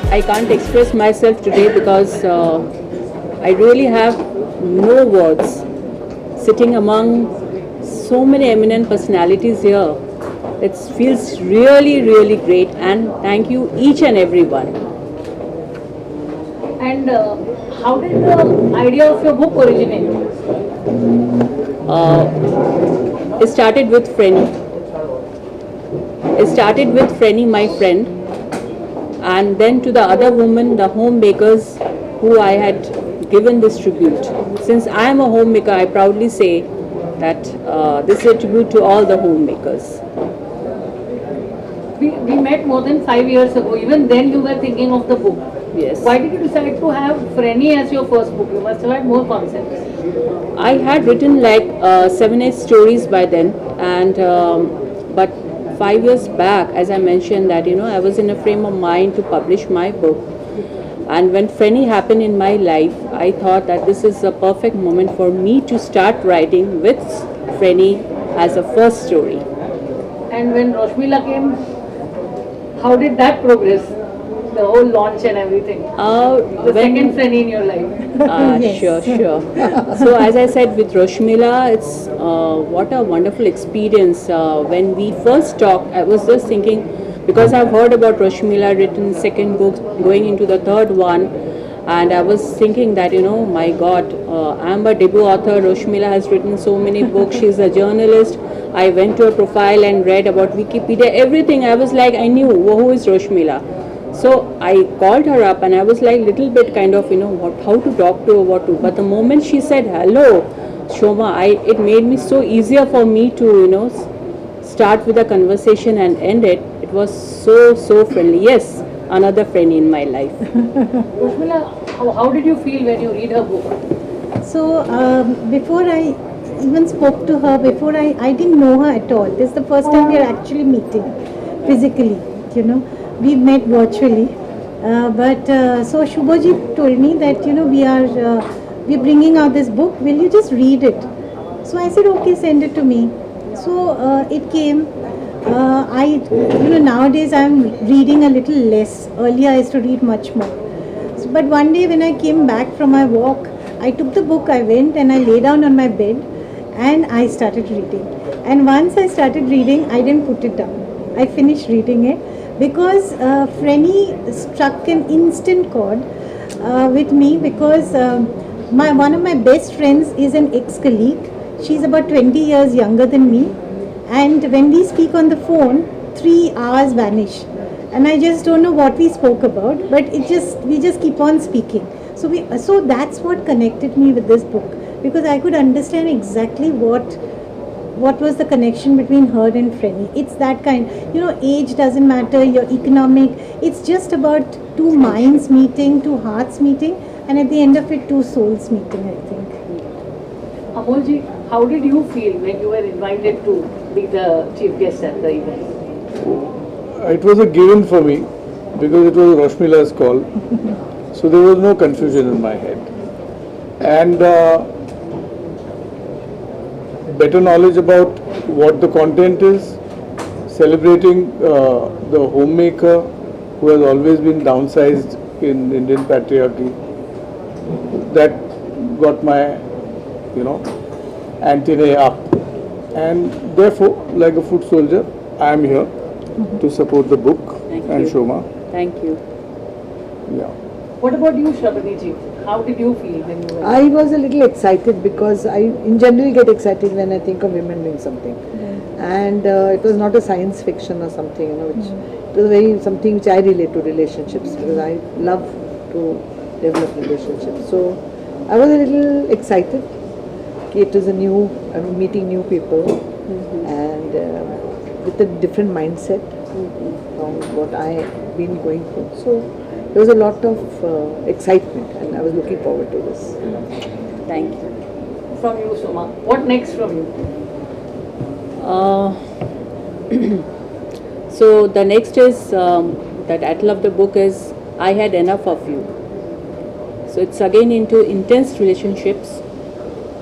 I can't express myself today because I really have no words. Sitting among so many eminent personalities here, it feels really, really great, and thank you each and everyone. And how did the idea of your book originate? It started with Frenny. It started with Frenny, my friend, and then to the other women, the homemakers who I had given this tribute. Since I am a homemaker, I proudly say that this is a tribute to all the homemakers. We met more than 5 years ago. Even then, you were thinking of the book. Yes. Why did you decide to have Frenny as your first book? You must have had more concepts. I had written like 7, 8 stories by then, and but 5 years back, as I mentioned, that I was in a frame of mind to publish my book. And when Frenny happened in my life, I thought that this is a perfect moment for me to start writing with Frenny as a first story. And when Roshmila came, how did that progress? The whole launch and everything. The second Frenny in your life. Yes. Sure. So as I said with Roshmila, it's what a wonderful experience. When we first talked, I was just thinking, because I've heard about Roshmila, written second book, going into the third one, and I was thinking that my God, I'm a debut author. Roshmila has written so many books. She's a journalist. I went to her profile and read about Wikipedia, everything. I was like, I knew who is Roshmila. So I called her up and I was like little bit kind of how to talk to her, what to. But the moment she said hello, Shoma, it made me so easier for me to start with a conversation and end it. It was so friendly. Yes, another friend in my life. Roshmila, how did you feel when you read her book? So before I even spoke to her, before I didn't know her at all. This is the first time we are actually meeting physically. We met virtually, but so Shubhaji told me that we're bringing out this book. Will you just read it? So I said, okay, send it to me. So it came. Nowadays I'm reading a little less. Earlier I used to read much more. But one day when I came back from my walk, I took the book, I went and I lay down on my bed and I started reading. And once I started reading, I didn't put it down. I finished reading it because Frenny struck an instant chord with me because one of my best friends is an ex-colleague. She's about 20 years younger than me. And when we speak on the phone, 3 hours vanish. And I just don't know what we spoke about, but we just keep on speaking. So that's what connected me with this book, because I could understand exactly what was the connection between her and Frenny. It's that kind, age doesn't matter, your economic, it's just about two minds meeting, two hearts meeting, and at the end of it, two souls meeting, I think. Amolji, how did you feel when you were invited to be the chief guest at the event? It was a given for me because it was Roshmila's call, so there was no confusion in my head. And better knowledge about what the content is, celebrating the homemaker who has always been downsized in Indian patriarchy, that got my antennae up, and therefore, like a foot soldier, I am here to support the book. Thank and you. Shoma. Thank you. Yeah. What about you, Shravani ji? How did you feel when you were? I was a little excited because I in general get excited when I think of women doing something, and it was not a science fiction or something, which it was something which I relate to, relationships, because I love to develop relationships. So I was a little excited. It is meeting new people, and with a different mindset from what I have been going through. So there was a lot of excitement, and I was looking forward to this. Thank you. From you, Soma. What next from you? So the next is the title of the book is I Had Enough of You. So it's again into intense relationships.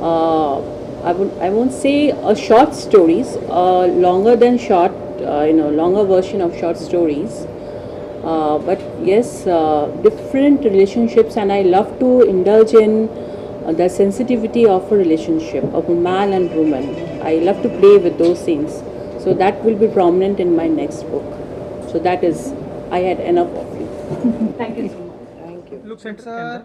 I won't say short stories, longer than short, longer version of short stories. But yes, different relationships, and I love to indulge in the sensitivity of a relationship of a man and woman. I love to play with those things. So that will be prominent in my next book. So that is, I had enough of you. Thank you so much. Thank you. Look center camera.